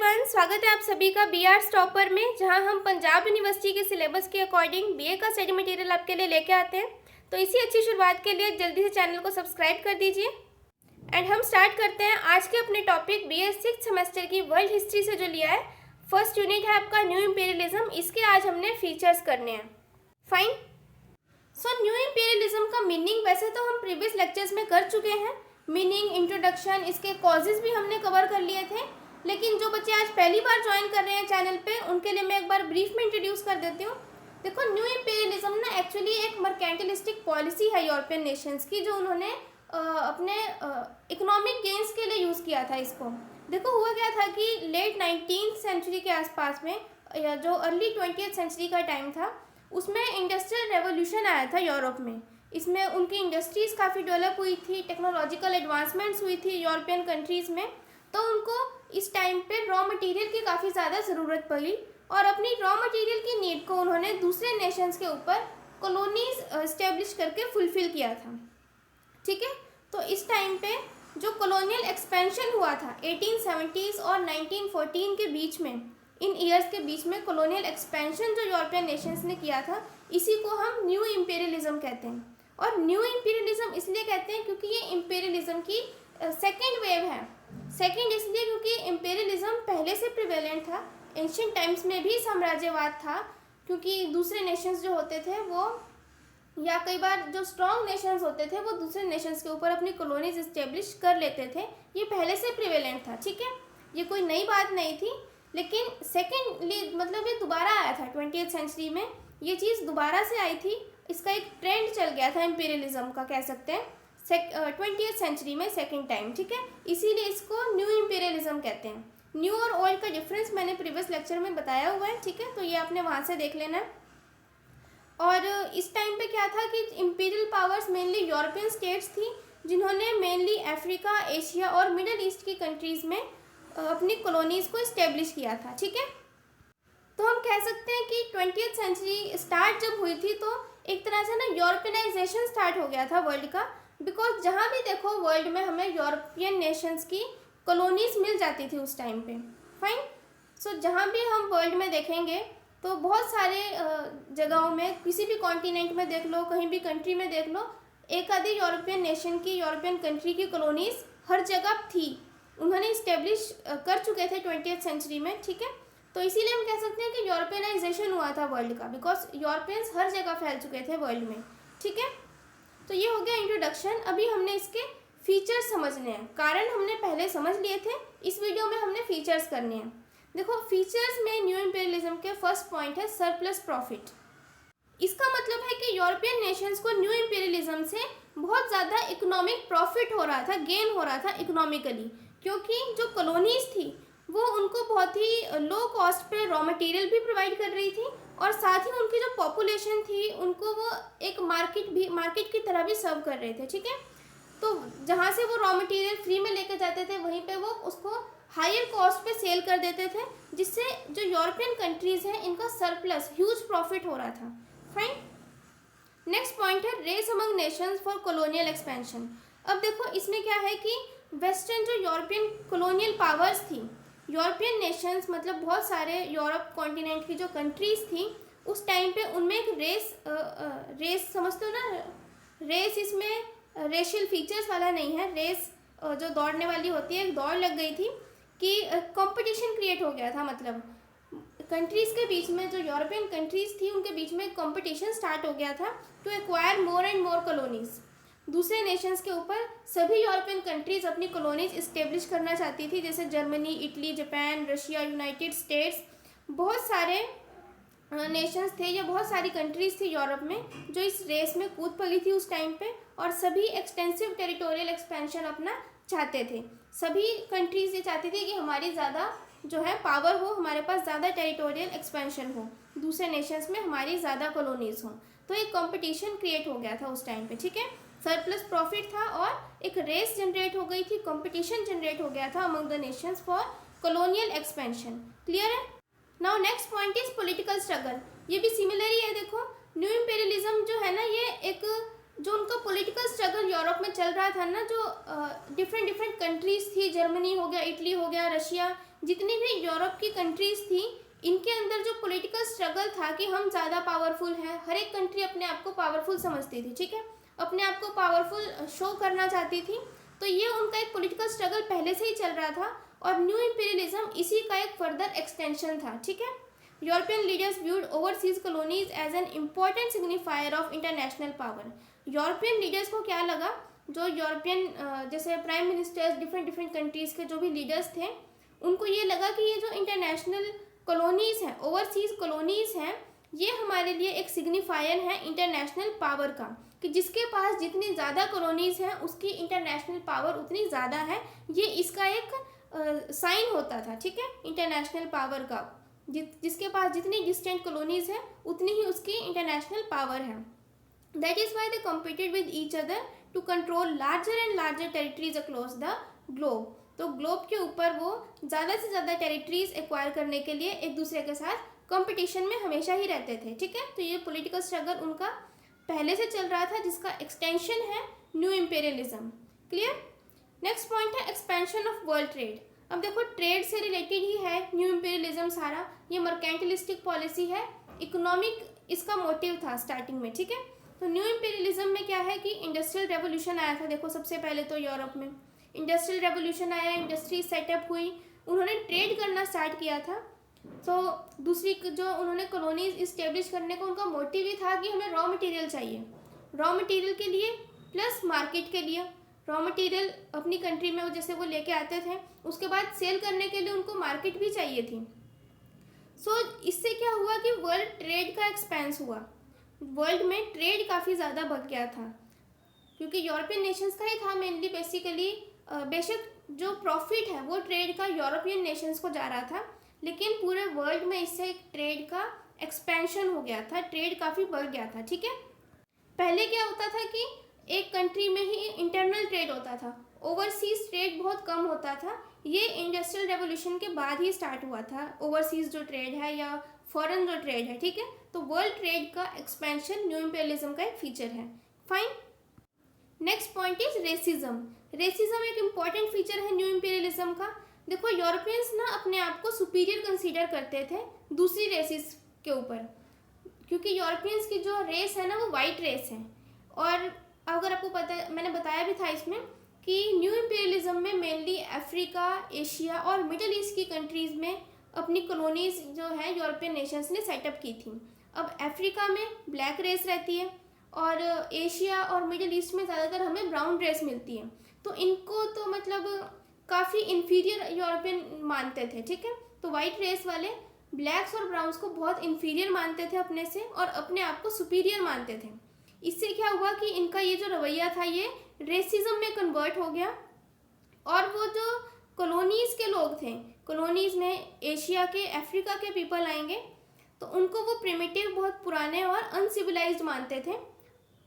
Everyone, स्वागत है आप सभी का बीआर टॉपर में, जहां हम पंजाब यूनिवर्सिटी के सिलेबस के अकॉर्डिंग बीए का स्टडी मटेरियल आपके लिए लेके आते हैं। तो इसी अच्छी शुरुआत के लिए जल्दी से चैनल को सब्सक्राइब कर दीजिए। एंड हम स्टार्ट करते हैं आज के अपने टॉपिक बीए 6th सेमेस्टर की वर्ल्ड हिस्ट्री से जो लिया है। फर्स्ट यूनिट है आपका न्यू इंपीरियलिज्म। इसके आज हमने फीचर्स करने हैं। फाइन। सो न्यू इंपीरियलिज्म का मीनिंग वैसे तो हम प्रीवियस लेक्चर्स में कर चुके हैं। मीनिंग, इंट्रोडक्शन, इसके कॉजेज भी हमने कवर कर लिए थे। लेकिन जो बच्चे आज पहली बार ज्वाइन कर रहे हैं चैनल पे, उनके लिए मैं एक बार ब्रीफ में इंट्रोड्यूस कर देती हूँ। देखो, न्यू इंपीरियलिज्म ना एक्चुअली एक मर्केंटलिस्टिक पॉलिसी है यूरोपियन नेशंस की, जो उन्होंने अपने इकोनॉमिक गेन्स के लिए यूज़ किया था इसको। देखो, हुआ क्या था कि लेट 19th सेंचुरी के आसपास में, या जो अर्ली 20th सेंचुरी का टाइम था, उसमें इंडस्ट्रियल रेवोल्यूशन आया था यूरोप में। इसमें उनकी इंडस्ट्रीज़ काफ़ी डेवलप हुई थी, टेक्नोलॉजिकल एडवांसमेंट्स हुई थी यूरोपियन कंट्रीज़ में। तो उनको इस टाइम पे रॉ मटेरियल की काफ़ी ज़्यादा ज़रूरत पड़ी, और अपनी रॉ मटेरियल की नीड को उन्होंने दूसरे नेशंस के ऊपर कॉलोनीज इस्टेब्लिश करके फुलफ़िल किया था। ठीक है, तो इस टाइम पे जो कॉलोनियल एक्सपेंशन हुआ था 1870s और 1914 के बीच में, इन ईयर्स के बीच में कॉलोनियल एक्सपेंशन जो यूरोपियन नेशंस ने किया था, इसी को हम न्यू इंपीरियलिज्म कहते हैं। और न्यू इंपीरियलिज्म इसलिए कहते हैं क्योंकि ये इंपीरियलिज्म की सेकेंड वेव है। सेकेंड इसलिए क्योंकि इंपीरियलिज्म पहले से प्रिवेलेंट था। एंशिएंट टाइम्स में भी साम्राज्यवाद था, क्योंकि दूसरे नेशंस जो होते थे वो, या कई बार जो स्ट्रॉन्ग नेशंस होते थे, वो दूसरे नेशंस के ऊपर अपनी कॉलोनीज इस्टेब्लिश कर लेते थे। ये पहले से प्रिवेलेंट था। ठीक है, ये कोई नई बात नहीं थी। लेकिन सेकेंडली मतलब ये दोबारा आया था 20th सेंचुरी में। ये चीज़ दोबारा से आई थी। इसका एक ट्रेंड चल गया था इंपीरियलिज्म का, कह सकते हैं 20th सेंचुरी में सेकेंड टाइम। ठीक है, इसीलिए इसको न्यू इंपीरियलिज्म कहते हैं। न्यू और ओल्ड का डिफरेंस मैंने प्रीवियस लेक्चर में बताया हुआ है। ठीक है, तो ये आपने वहाँ से देख लेना है। और इस टाइम पे क्या था कि imperial powers mainly European states थी, जिन्होंने मेनली अफ्रीका, एशिया और मिडल ईस्ट की कंट्रीज़ में अपनी कॉलोनीज़ को इस्टेब्लिश किया था। ठीक है, तो हम कह सकते हैं कि 20th सेंचुरी स्टार्ट जब हुई थी, तो एक तरह से ना यूरोपियनाइजेशन स्टार्ट हो गया था वर्ल्ड का। बिकॉज जहाँ भी देखो वर्ल्ड में हमें यूरोपियन नेशंस की कॉलोनीज मिल जाती थी उस टाइम पे। फाइन। सो जहाँ भी हम वर्ल्ड में देखेंगे तो बहुत सारे जगहों में, किसी भी कॉन्टिनेंट में देख लो, कहीं भी कंट्री में देख लो, एक आधी यूरोपियन नेशन की, यूरोपियन कंट्री की कॉलोनीज हर जगह थी। उन्होंने इस्टेब्लिश कर चुके थे 20th सेंचुरी में। ठीक है, तो इसीलिए हम कह सकते हैं कि यूरोपियनाइजेशन हुआ था वर्ल्ड का, बिकॉज यूरोपियंस हर जगह फैल चुके थे वर्ल्ड में। ठीक है, तो ये हो गया इंट्रोडक्शन। अभी हमने इसके फीचर्स समझने हैं। कारण हमने पहले समझ लिए थे, इस वीडियो में हमने फीचर्स करने हैं। देखो, फीचर्स में न्यू इंपीरियलिज्म के फर्स्ट पॉइंट है सरप्लस प्रॉफिट। इसका मतलब है कि यूरोपियन नेशंस को न्यू इंपीरियलिज्म से बहुत ज़्यादा इकोनॉमिक प्रॉफिट हो रहा था, गेन हो रहा था इकोनॉमिकली, क्योंकि जो कॉलोनीज थी वो उनको बहुत ही लो कॉस्ट पे रॉ मटेरियल भी प्रोवाइड कर रही थी, और साथ ही उनकी जो पॉपुलेशन थी उनको वो एक मार्केट की तरह भी सर्व कर रहे थे। ठीक है, तो जहाँ से वो रॉ मटेरियल फ्री में लेकर जाते थे, वहीं पे वो उसको हायर कॉस्ट पे सेल कर देते थे, जिससे जो यूरोपियन कंट्रीज़ हैं इनका सरप्लस, ह्यूज प्रॉफिट हो रहा था। फाइन। नेक्स्ट पॉइंट है race among nations for colonial expansion. अब देखो, इसमें क्या है कि वेस्टर्न जो यूरोपियन कॉलोनियल पावर्स थी, यूरोपियन नेशंस मतलब बहुत सारे यूरोप कॉन्टिनेंट की जो कंट्रीज़ थी उस टाइम पे, उनमें एक रेस समझते हो ना, रेस इसमें रेशियल फीचर्स वाला नहीं है। रेस जो दौड़ने वाली होती है, एक दौड़ लग गई थी कि कंपटीशन क्रिएट हो गया था। मतलब कंट्रीज़ के बीच में, जो यूरोपियन कंट्रीज़ थी उनके बीच में कंपटीशन स्टार्ट हो गया था to acquire more and more colonies. दूसरे नेशंस के ऊपर सभी यूरोपियन कंट्रीज़ अपनी कॉलोनीज इस्टेब्लिश करना चाहती थी, जैसे Germany, Italy, Japan, Russia, United States. बहुत सारे नेशंस थे या बहुत सारी कंट्रीज़ थी यूरोप में जो इस रेस में कूद पड़ी थी उस टाइम पे, और सभी एक्सटेंसिव टेरिटोरियल एक्सपेंशन अपना चाहते थे। सभी कंट्रीज़ ये चाहती थी कि हमारी ज़्यादा जो है पावर हो, हमारे पास ज़्यादा टेरिटोरियल एक्सपेंशन हो, दूसरे नेशंस में हमारी ज़्यादा कॉलोनीज़ हों। तो एक कंपटीशन क्रिएट हो गया था उस टाइम पे। ठीक है, सरप्लस प्रॉफिट था और एक रेस जनरेट हो गई थी, कंपटीशन जनरेट हो गया था among the nations for colonial expansion. Clear है? Now next point is political struggle. ये भी सिमिलर ही है। देखो, न्यू इंपीरियलिज्म जो है ना, ये एक जो उनका पॉलिटिकल स्ट्रगल यूरोप में चल रहा था ना, जो डिफरेंट डिफरेंट कंट्रीज थी, जर्मनी हो गया, इटली हो गया, रशिया, जितनी भी यूरोप की कंट्रीज थी, इनके अंदर जो पॉलिटिकल स्ट्रगल था कि हम ज़्यादा पावरफुल हैं, हर एक कंट्री अपने आप को पावरफुल समझती थी, ठीक है, अपने आप को पावरफुल शो करना चाहती थी। तो ये उनका एक पॉलिटिकल स्ट्रगल पहले से ही चल रहा था और न्यू इंपीरियलिज्म इसी का एक फर्दर एक्सटेंशन था, ठीक है। European leaders viewed overseas colonies as an important signifier of international power. European leaders को क्या लगा, जो यूरोपियन जैसे prime ministers different different countries के जो भी लीडर्स थे, उनको ये लगा कि ये जो इंटरनेशनल कॉलोनीज़ हैं, ओवरसीज कॉलोनीज़ हैं, ये हमारे लिए एक सिग्निफायर है इंटरनेशनल पावर का, कि जिसके पास जितनी ज़्यादा कॉलोनीज़ हैं उसकी इंटरनेशनल पावर उतनी ज़्यादा है। ये इसका एक साइन होता था, ठीक है, इंटरनेशनल पावर का। जिसके पास जितनी डिस्टेंट कॉलोनीज़ हैं उतनी ही उसकी इंटरनेशनल पावर है। That is why they competed with each other to control larger and larger territories across the globe. तो ग्लोब के ऊपर वो ज़्यादा से ज़्यादा टेरिटरीज एक्वायर करने के लिए एक दूसरे के साथ कंपटीशन में हमेशा ही रहते थे, ठीक है। तो ये पॉलिटिकल स्ट्रगल उनका पहले से चल रहा था, जिसका एक्सटेंशन है new imperialism. Clear. Next point है एक्सपेंशन ऑफ वर्ल्ड ट्रेड। अब देखो, ट्रेड से रिलेटेड ही है न्यू इंपीरियलिज्म सारा, ये मर्केंटलिस्टिक पॉलिसी है, इकोनॉमिक इसका मोटिव था स्टार्टिंग में, ठीक है। तो न्यू इंपीरियलिज्म में क्या है कि इंडस्ट्रियल रेवोल्यूशन आया था। देखो, सबसे पहले तो यूरोप में इंडस्ट्रियल रेवोल्यूशन आया, इंडस्ट्री सेटअप हुई, उन्होंने ट्रेड करना स्टार्ट किया था। तो दूसरी जो उन्होंने कॉलोनीज इस्टेब्लिश करने का उनका मोटिव ही था कि हमें रॉ मटेरियल चाहिए, रॉ मटेरियल के लिए प्लस मार्केट के लिए। रॉ मटेरियल अपनी कंट्री में जैसे वो लेके आते थे, उसके बाद सेल करने के लिए उनको मार्केट भी चाहिए थी। सो इससे क्या हुआ कि वर्ल्ड ट्रेड का एक्सपेंस हुआ, वर्ल्ड में ट्रेड काफ़ी ज़्यादा बढ़ गया था, क्योंकि यूरोपियन नेशंस का ही था मेनली बेसिकली। बेशक जो प्रॉफिट है वो ट्रेड का यूरोपियन नेशंस को जा रहा था, लेकिन पूरे वर्ल्ड में इससे एक ट्रेड का एक्सपेंशन हो गया था, ट्रेड काफ़ी बढ़ गया था, ठीक है। पहले क्या होता था कि एक कंट्री में ही इंटरनल ट्रेड होता था, ओवरसीज ट्रेड बहुत कम होता था। ये इंडस्ट्रियल रेवोल्यूशन के बाद ही स्टार्ट हुआ था, ओवरसीज जो ट्रेड है या फॉरेन जो ट्रेड है, ठीक है। तो वर्ल्ड ट्रेड का एक्सपेंशन न्यू इंपीरियलिज्म का एक फीचर है। Fine. Next point is racism. Racism एक इम्पॉर्टेंट फीचर है न्यू इंपीरियलिज्म का। देखो, यूरोपियंस ना अपने आप को सुपीरियर कंसीडर करते थे दूसरी रेसिस के ऊपर, क्योंकि यूरोपियंस की जो रेस है ना वो वाइट रेस है। और अगर आपको पता है, मैंने बताया भी था इसमें कि न्यू इंपीरियलिज्म में मेनली अफ्रीका, एशिया और मिडिल ईस्ट की कंट्रीज़ में अपनी कॉलोनीज जो है यूरोपियन नेशंस ने सेटअप की थी। अब अफ्रीका में ब्लैक रेस रहती है और एशिया और मिडिल ईस्ट में ज़्यादातर हमें ब्राउन रेस मिलती है। तो इनको तो मतलब काफ़ी इन्फीरियर यूरोपियन मानते थे, ठीक है। तो वाइट रेस वाले ब्लैक्स और ब्राउन्स को बहुत इन्फीरियर मानते थे अपने से और अपने आप को सुपीरियर मानते थे। इससे क्या हुआ कि इनका ये जो रवैया था ये रेसिज्म में कन्वर्ट हो गया। और वो जो कॉलोनीज़ के लोग थे, कॉलोनीज़ में एशिया के, अफ्रीका के पीपल आएंगे, तो उनको वो प्रिमिटिव, बहुत पुराने और अनसिविलाइज्ड मानते थे।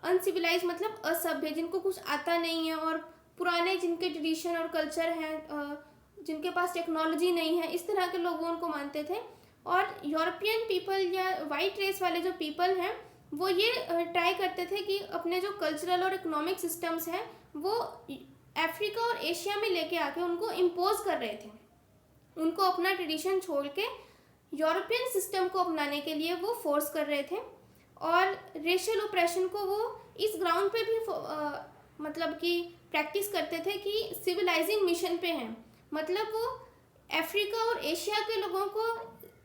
अनसिविलाइज्ड मतलब असभ्य, जिनको कुछ आता नहीं है, और पुराने जिनके ट्रेडिशन और कल्चर हैं, जिनके पास टेक्नोलॉजी नहीं है, इस तरह के लोग उनको मानते थे। और यूरोपियन पीपल या वाइट रेस वाले जो पीपल हैं वो ये ट्राई करते थे कि अपने जो कल्चरल और इकोनॉमिक सिस्टम्स हैं वो अफ्रीका और एशिया में लेके आके उनको इम्पोज कर रहे थे। उनको अपना ट्रेडिशन छोड़ के यूरोपियन सिस्टम को अपनाने के लिए वो फोर्स कर रहे थे। और रेशियल ऑपरेशन को वो इस ग्राउंड पे भी मतलब कि प्रैक्टिस करते थे कि सिविलाइजिंग मिशन पे हैं। मतलब वो अफ्रीका और एशिया के लोगों को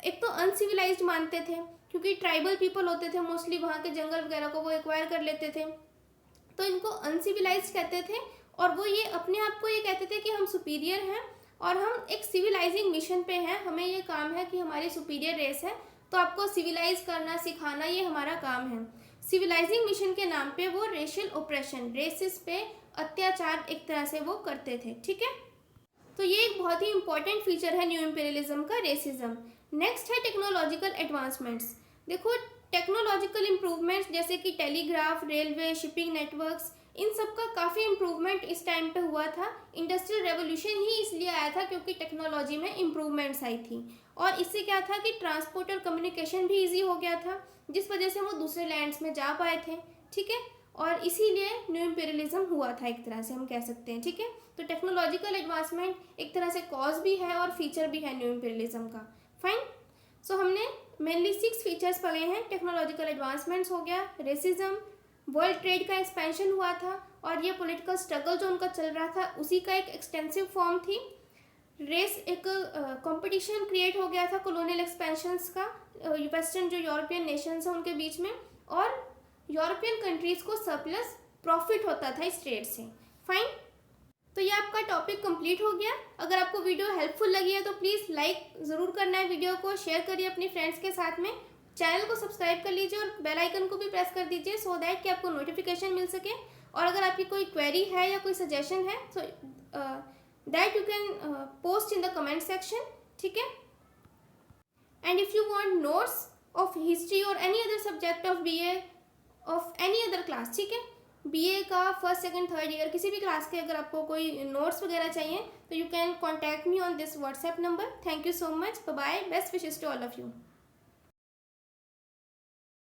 एक तो अनसिविलाइज्ड मानते थे, क्योंकि ट्राइबल पीपल होते थे मोस्टली, वहाँ के जंगल वगैरह को वो एक्वायर कर लेते थे, तो इनको अनसिविलाइज्ड कहते थे। और वो ये अपने आप को ये कहते थे कि हम सुपीरियर हैं और हम एक सिविलाइजिंग मिशन पे हैं, हमें ये काम है कि हमारी सुपीरियर रेस है, तो आपको सिविलाइज करना, सिखाना, ये हमारा काम है। सिविलाइजिंग मिशन के नाम पे वो रेशियल ऑपरेशन, रेसिस पे अत्याचार एक तरह से वो करते थे, ठीक है। तो ये एक बहुत ही इंपॉर्टेंट फीचर है न्यू इंपीरियलिज्म का, रेसिज्म। नेक्स्ट है टेक्नोलॉजिकल एडवांसमेंट्स। देखो, टेक्नोलॉजिकल इम्प्रूवमेंट्स जैसे कि टेलीग्राफ, रेलवे, शिपिंग नेटवर्क्स, इन सब का काफ़ी इम्प्रूवमेंट इस टाइम पे हुआ था। इंडस्ट्रियल रेवोल्यूशन ही इसलिए आया था क्योंकि टेक्नोलॉजी में इम्प्रूवमेंट्स आई थी, और इससे क्या था कि ट्रांसपोर्ट और कम्युनिकेशन भी ईजी हो गया था, जिस वजह से वो दूसरे लैंड्स में जा पाए थे, ठीक है। और इसीलिए न्यू इम्पीरियलिज्म हुआ था, एक तरह से हम कह सकते हैं। ठीक है, तो टेक्नोलॉजिकल एडवांसमेंट एक तरह से कॉज भी है और फीचर भी है न्यू इम्पीरियलिज्म का। फाइन, सो हमने मेनली 6 फीचर्स पढ़े हैं। टेक्नोलॉजिकल एडवांसमेंट्स हो गया, रेसिज्म, वर्ल्ड ट्रेड का एक्सपेंशन हुआ था और ये पॉलिटिकल स्ट्रगल जो उनका चल रहा था उसी का एक एक्सटेंसिव फॉर्म थी। रेस, एक कंपटीशन क्रिएट हो गया था कॉलोनियल एक्सपेंशंस का वेस्टर्न जो यूरोपियन नेशंस हैं उनके बीच में, और यूरोपियन कंट्रीज़ को सरप्लस प्रॉफिट होता था इस ट्रेड से। फाइन, तो ये आपका टॉपिक कंप्लीट हो गया। अगर आपको वीडियो हेल्पफुल लगी है तो प्लीज़ लाइक ज़रूर करना है, वीडियो को शेयर करिए अपने फ्रेंड्स के साथ में, चैनल को सब्सक्राइब कर लीजिए और बेल आइकन को भी प्रेस कर दीजिए सो दैट कि आपको नोटिफिकेशन मिल सके। और अगर आपकी कोई क्वेरी है या कोई सजेशन है तो that you can post in the comment section. ठीक है, and if you want notes of history और any other subject of BA of any other class, ठीक है, BA का फर्स्ट सेकंड थर्ड ईयर किसी भी क्लास के अगर आपको कोई नोट्स वगैरह चाहिए तो you can contact me on this WhatsApp number. Thank you so much, bye bye, best wishes to all of you.